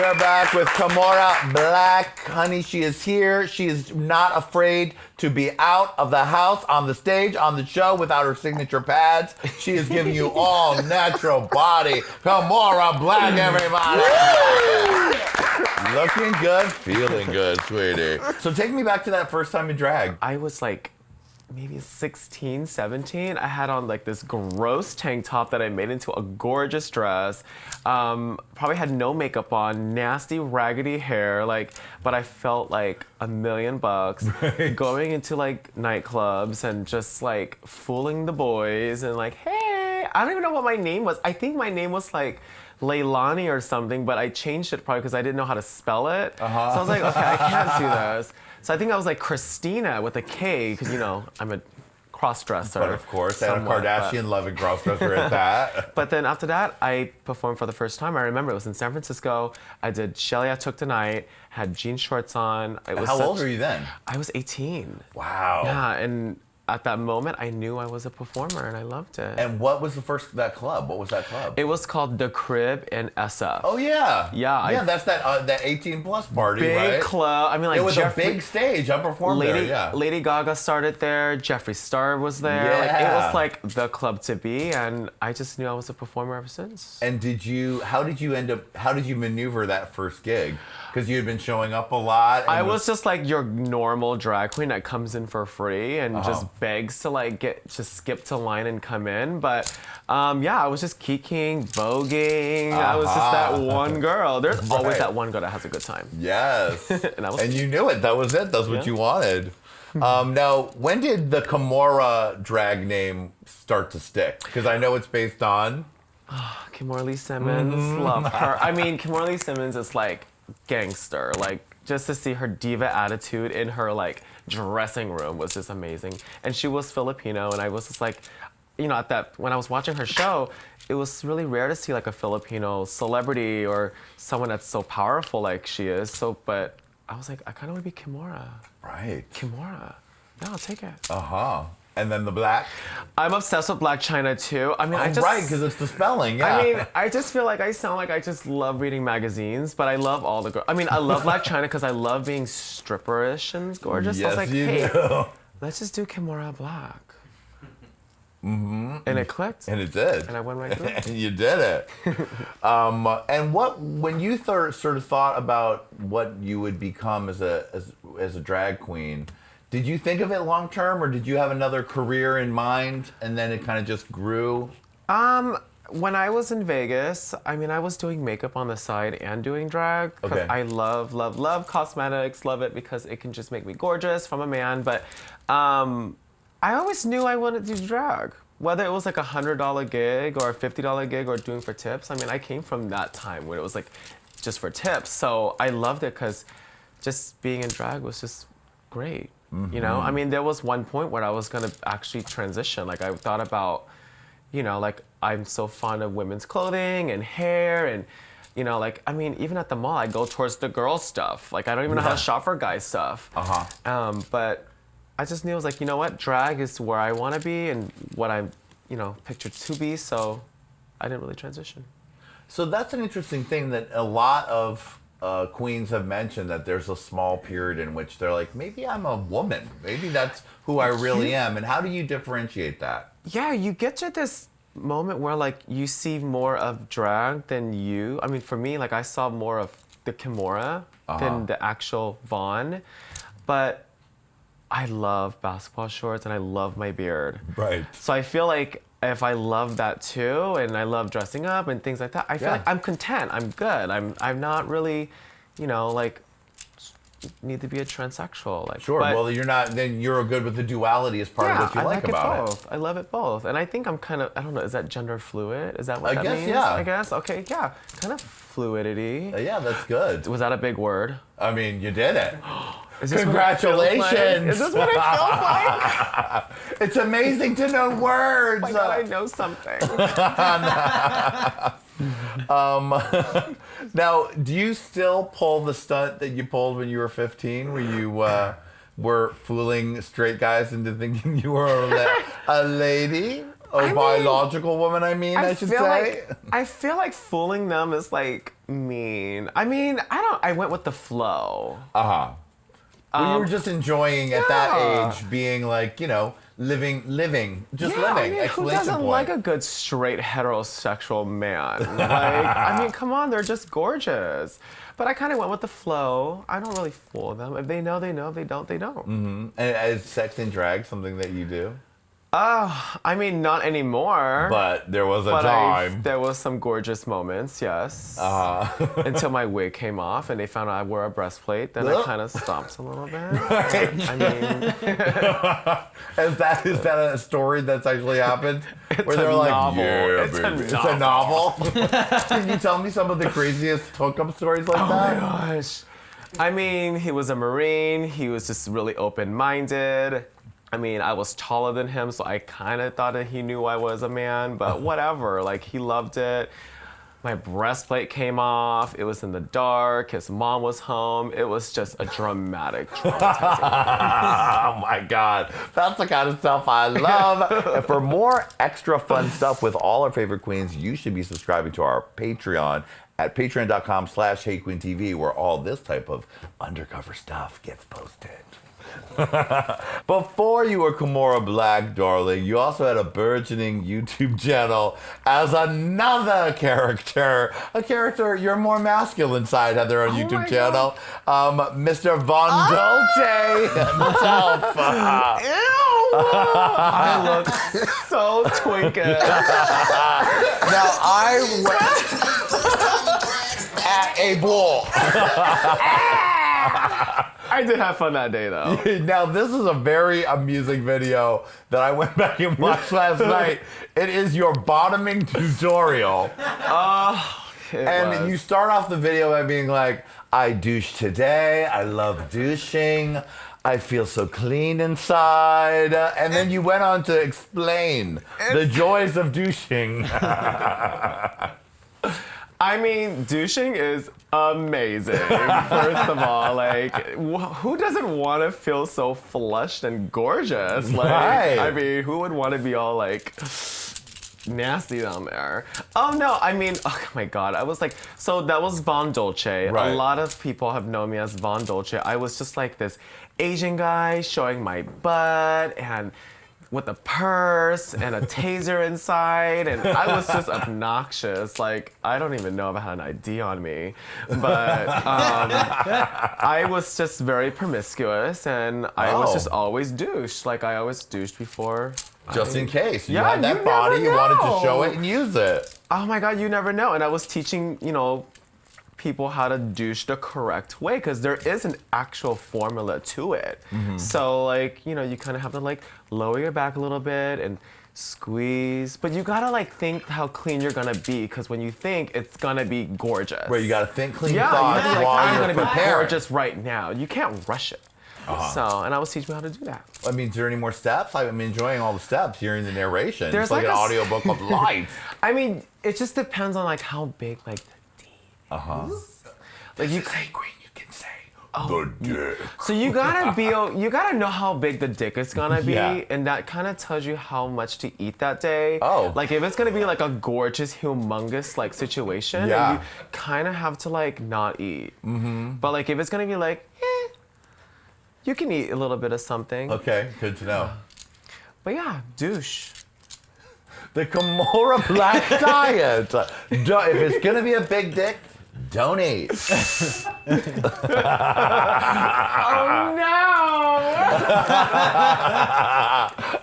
are back with Kimora Blac. Honey, she is here. She is not afraid to be out of the house, on the stage, on the show without her signature pads. She is giving you all natural body. Kimora Blac, everybody. Looking good, feeling good, sweetie. So take me back to that first time in drag. I was like maybe 16, 17. I had on like this gross tank top that I made into a gorgeous dress. Probably had no makeup on, nasty, raggedy hair, but I felt like $1,000,000 Right. going into like nightclubs and just like fooling the boys and like, hey, I don't even know what my name was. I think my name was like Leilani or something, but I changed it probably because I didn't know how to spell it. So I was like, okay, I can't do this. So I think I was like Christina with a K, because, you know, I'm a cross-dresser. But of course, Anna Kardashian loving cross-dresser at that. But then after that, I performed for the first time. I remember it was in San Francisco. I did Shelly I Took Tonight, had jean shorts on. How old were you then? I was 18. Wow. Yeah, and at that moment, I knew I was a performer, and I loved it. And what was that club? What was that club? It was called The Crib in SF. Oh, yeah. Yeah. Yeah, that's that 18-plus party, big right? club. I mean, like it was Jeffrey, a big stage. I performed there, yeah. Lady Gaga started there. Jeffree Star was there. Yeah. Like, it was like the club to be, and I just knew I was a performer ever since. And how did you maneuver that first gig? Because you had been showing up a lot. I was just like your normal drag queen that comes in for free and just begs to like skip to line and come in. But yeah, I was just geeking, voguing. I was just that one girl. There's always that one girl that has a good time. Yes. and you knew it. That was it. That's what you wanted. Now, when did the Kimora drag name start to stick? Because I know it's based on... Kimora Lee Simmons, love her. I mean, Kimora Lee Simmons is like gangster. Like, just to see her diva attitude in her like dressing room was just amazing. And she was Filipino, and I was just like, you know, when I was watching her show, it was really rare to see like a Filipino celebrity or someone that's so powerful like she is. So, but I was like, I kind of want to be Kimora. Right. Kimora. Yeah, I'll take it. And then the black? I'm obsessed with Blac Chyna too. I mean, right, because it's the spelling, yeah. I mean, I just feel like I sound like I just love reading magazines, but I love all the girls. I mean, I love Blac Chyna because I love being stripperish and gorgeous. Yes, I was like, hey, let's just do Kimora Blac. And it clicked. And it did. And I went right through. And you did it. And when you sort of thought about what you would become as a drag queen, did you think of it long term, or did you have another career in mind and then it kind of just grew? When I was in Vegas, I mean, I was doing makeup on the side and doing drag. Okay. I love, love, love cosmetics. Love it because it can just make me gorgeous from a man. But I always knew I wanted to do drag. Whether it was like $100 gig or a $50 gig or doing for tips. I mean, I came from that time where it was like just for tips. So I loved it because just being in drag was just great. You know, I mean, there was one point where I was gonna actually transition. Like, I thought about, you know, like, I'm so fond of women's clothing and hair and, you know, like, I mean, even at the mall, I go towards the girl stuff. Like, I don't even know how to shop for guy stuff. But I just knew, I was like, you know what, drag is where I want to be and what I'm, you know, pictured to be. So I didn't really transition. So that's an interesting thing that a lot of queens have mentioned, that there's a small period in which they're like, maybe I'm a woman. Maybe that's who I really am. And how do you differentiate that? Yeah, you get to this moment where like you see more of drag than you. I mean, for me, like I saw more of the Kimora than the actual Vaughn. But I love basketball shorts and I love my beard. Right. So I feel like if I love that too, and I love dressing up and things like that, I feel like I'm content. I'm good. I'm not really, you know, like need to be a transsexual. Like, sure. Well, you're not. Then you're good with the duality as part of what you like about it. I love it both, and I think I'm kind of. I don't know. Is that gender fluid? Is that what I that guess, means? yeah. I guess. Okay. Yeah. Kind of fluidity. Yeah, that's good. Was that a big word? I mean, you did it. Congratulations! Is this what it feels like? It's amazing to know words. Oh my God, I know something. Now, do you still pull the stunt that you pulled when you were 15, where you were fooling straight guys into thinking you were a lady? biological woman, I should say. I feel like fooling them is like mean. I went with the flow. Well, you were just enjoying at that age being like, living, living. Who doesn't like a good straight heterosexual man? Come on, they're just gorgeous. But I kind of went with the flow. I don't really fool them. If they know, they know. If they don't, they don't. Mm-hmm. And is sex and drag something that you do? Not anymore. But there was a time. There was some gorgeous moments, yes. Until my wig came off and they found out I wore a breastplate. Then I kind of stopped a little bit. Is that a story that's actually happened? Where they're like, novel. Yeah, it's a novel. Can you tell me some of the craziest hookup stories like that? Oh my gosh. He was a Marine. He was just really open-minded. I was taller than him, so I kind of thought that he knew I was a man, but whatever. He loved it. My breastplate came off. It was in the dark. His mom was home. It was just a traumatizing. Oh my God. That's the kind of stuff I love. And for more extra fun stuff with all our favorite queens, you should be subscribing to our Patreon at patreon.com/HeyQueenTV, where all this type of undercover stuff gets posted. Before you were Kimora Blac, darling, you also had a burgeoning YouTube channel as another character. A character your more masculine side had their own YouTube channel. Mr. Von Dolce himself. Ew! I look so twinkish. Now I went at a ball. I did have fun that day, though. Now, this is a very amusing video that I went back and watched last night. It is your bottoming tutorial. You start off the video by being like, I douche today. I love douching. I feel so clean inside. And then you went on to explain the joys of douching. Douching is amazing. First of all, who doesn't want to feel so flushed and gorgeous? Right. Who would want to be all nasty down there? Oh no, oh my God. I was so that was Von Dolce. Right. A lot of people have known me as Von Dolce. I was just this Asian guy showing my butt and with a purse and a taser inside, and I was just obnoxious. I don't even know if I had an ID on me, but I was just very promiscuous, and I was just always douche. I always douched before. Just in case. You had that body, you wanted to show it and use it. Oh my God, you never know. And I was teaching, people how to douche the correct way, because there is an actual formula to it. Mm-hmm. So you kind of have to lower your back a little bit and squeeze, but you gotta think how clean you're gonna be, because when you think, it's gonna be gorgeous. Where you gotta think clean thoughts while I'm you're gonna prepared. be gorgeous right now. You can't rush it. So, and I was teaching me how to do that. Is there any more steps? I'm enjoying all the steps, hearing the narration. There's it's an audiobook of life. It just depends on how big the D. You say queen, you can say the dick. So you gotta know how big the dick is gonna be, and that kind of tells you how much to eat that day. If it's gonna be a gorgeous, humongous situation, and you kind of have to not eat. Mm-hmm. But if it's gonna be you can eat a little bit of something. Okay, good to know. But yeah, douche. The Kimora Blac diet. If it's gonna be a big dick, don't eat. Oh no!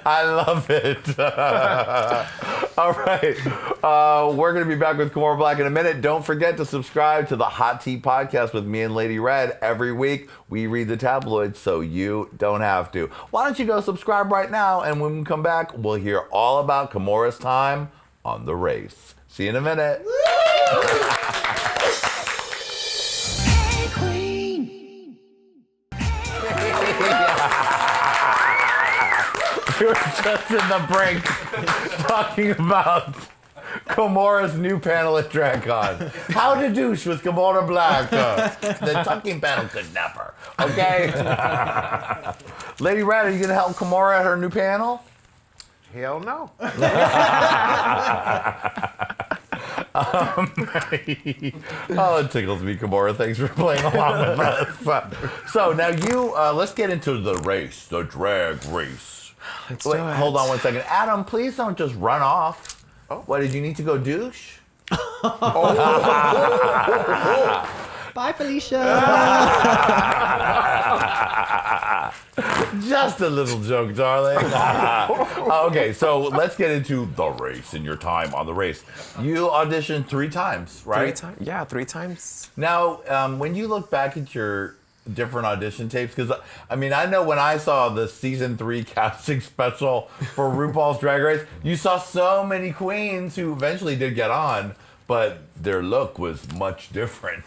I love it. All right. We're going to be back with Kimora Blac in a minute. Don't forget to subscribe to the Hot Tea Podcast with me and Lady Red. Every week, we read the tabloids, so you don't have to. Why don't you go subscribe right now, and when we come back, we'll hear all about Kimora's time on the race. See you in a minute. Hey Qween. We were just in the break talking about Kimora's new panel at DragCon. How to douche with Kimora Blac. The tucking panel could never. Okay? Lady Red, are you going to help Kimora at her new panel? Hell no. Oh, it tickles me, Kimora. Thanks for playing along with us. So now let's get into the race, the drag race. Let's Wait, do it. hold on one second. Adam, please don't just run off. Oh. What, did you need to go douche? Bye, Felicia. Just a little joke, darling. Okay, so let's get into the race and your time on the race. You auditioned 3 times, right? 3 times? Yeah, 3 times. Now, when you look back at your different audition tapes, because I mean, I know when I saw the season 3 casting special for RuPaul's Drag Race, you saw so many queens who eventually did get on, but their look was much different.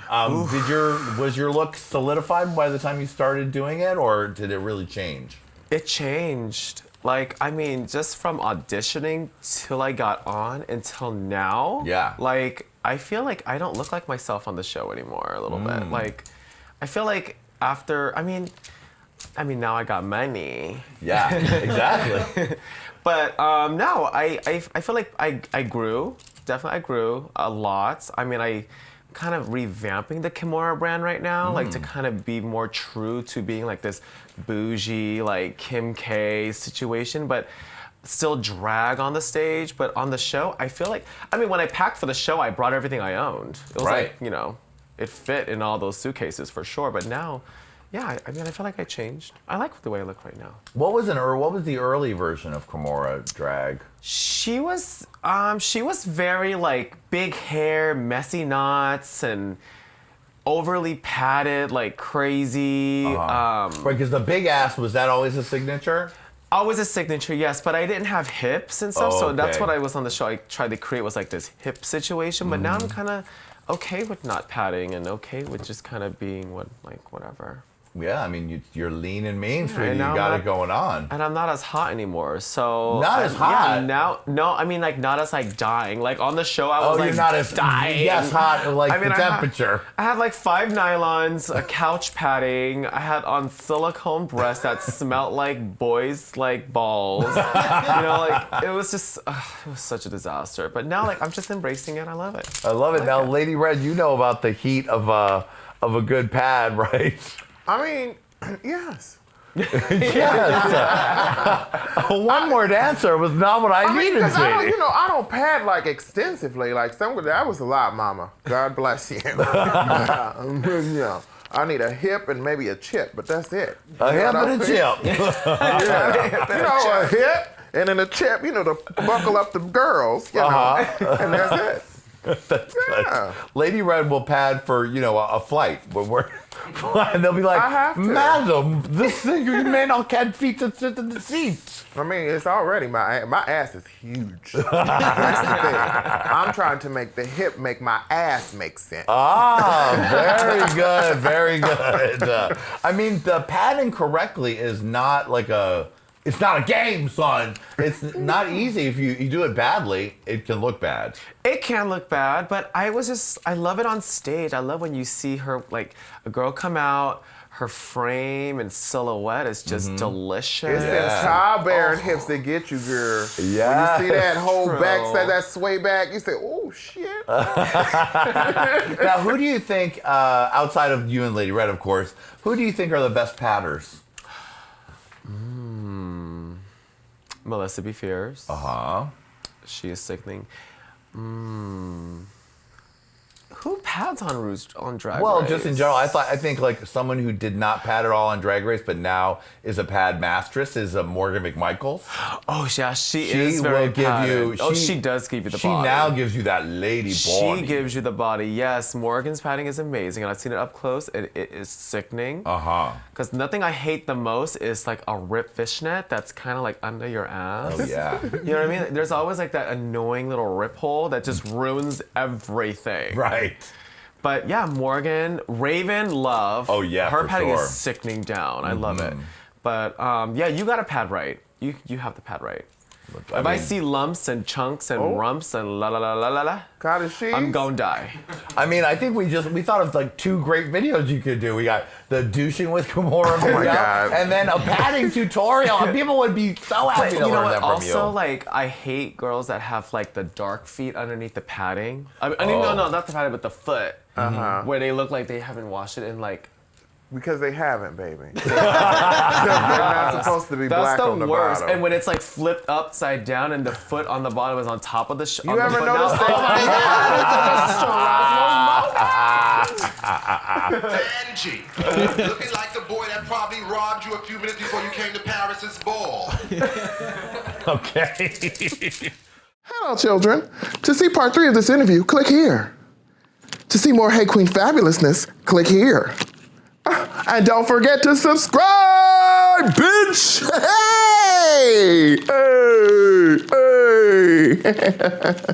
Was your look solidified by the time you started doing it, or did it really change? It changed. Like, I mean, just from auditioning till I got on until now. Yeah. Like, I feel like I don't look like myself on the show anymore a little bit. Like, I feel like after, I mean, now I got money. Yeah, exactly. But no, I feel like I grew. Definitely I grew a lot. I mean, I kind of revamping the Kimora brand right now, like to kind of be more true to being like this bougie, like Kim K situation, but still drag on the stage. But on the show, I feel like, I mean, when I packed for the show, I brought everything I owned. It was Right. like, you know, it fit in all those suitcases for sure. But now, yeah, I mean, I feel like I changed. I like the way I look right now. What was the early version of Kimora drag? She was very like big hair, messy knots, and overly padded, like crazy. Right, because the big ass, was that always a signature? Always a signature, yes, but I didn't have hips and stuff, Oh, so that's okay. what I was on the show. I tried to create was like this hip situation, but now I'm kind of okay with not padding and okay with just kind of being whatever. Yeah, I mean, you're lean and mean, sweetie. You now got I'm it going on. And I'm not as hot anymore, so Not as hot? Yeah, now, no, I mean like not as like dying. Like on the show, I was like you're not as dying. Yes, hot like I mean, the temperature. I had like 5 nylons, a couch padding. I had on silicone breasts that smelled like boys' like balls. You know, like it was just it was such a disaster. But now like I'm just embracing it. I love it. I love it. Now, Lady Red, you know about the heat of a good pad, right? I mean, yes. Yes. One word answer was not what I needed, 'cause I don't, sweetie. I don't pad like extensively. Like that was a lot, Mama. God bless you. I need a hip and maybe a chip, but that's it. A hip and a chip. A hip and then a chip. To buckle up the girls. And that's it. That's Yeah. good. Lady Red will pad for, a flight. When we're and they'll be I like, have to. Madam, this thing, you may not can't fit to sit in the seat. I mean, it's already my ass is huge. That's the thing. I'm trying to make the hip make my ass make sense. Very good, very good. I mean, the padding correctly is not like it's not a game, son. It's not easy. If you do it badly, it can look bad. It can look bad, but I love it on stage. I love when you see her, like, a girl come out, her frame and silhouette is just delicious. It's them childbearing hips that get you, girl. Yeah. When you see that whole True. backside, that sway back, you say, oh, shit. Now, who do you think, outside of you and Lady Red, of course, who do you think are the best padders? Melissa B. Fierce. Uh-huh. She is sickening. Who pads on Drag Race? Well, just in general, I think like someone who did not pad at all on Drag Race, but now is a pad mastress is Morgan McMichaels. Oh yeah, she is will very give padded. you. She does give you the she body. She now gives you that lady body. She gives you the body. Yes, Morgan's padding is amazing, and I've seen it up close. It is sickening. Because nothing I hate the most is like a ripped fishnet that's kind of like under your ass. Oh yeah. You know what I mean? There's always like that annoying little rip hole that just ruins everything. Right. But yeah, Morgan, Raven, love. Oh yeah, her for padding sure. is sickening down. I love it. But yeah, you got a pad right. You have the pad right. If I see lumps and chunks and rumps and la la la la la la, Cottage cheese? I'm gonna die. I mean, I think we thought of like 2 great videos you could do. We got the douching with Kimora video, God. and then a padding tutorial. And people would be so happy to You know learn what? that from Also, you. like, I hate girls that have like the dark feet underneath the padding. I mean, no, not the padding, but the foot, where they look like they haven't washed it in like. Because they haven't, baby. They're not supposed to be That's black the on the worst. bottom. And when it's like flipped upside down and the foot on the bottom is on top of the You ever foot noticed now, Angie, looking like the boy that probably robbed you a few minutes before you came to Paris's ball. Okay. Hello, children. To see part 3 of this interview, click here. To see more Hey Qween fabulousness, click here. And don't forget to subscribe, bitch! Hey! Hey! Hey!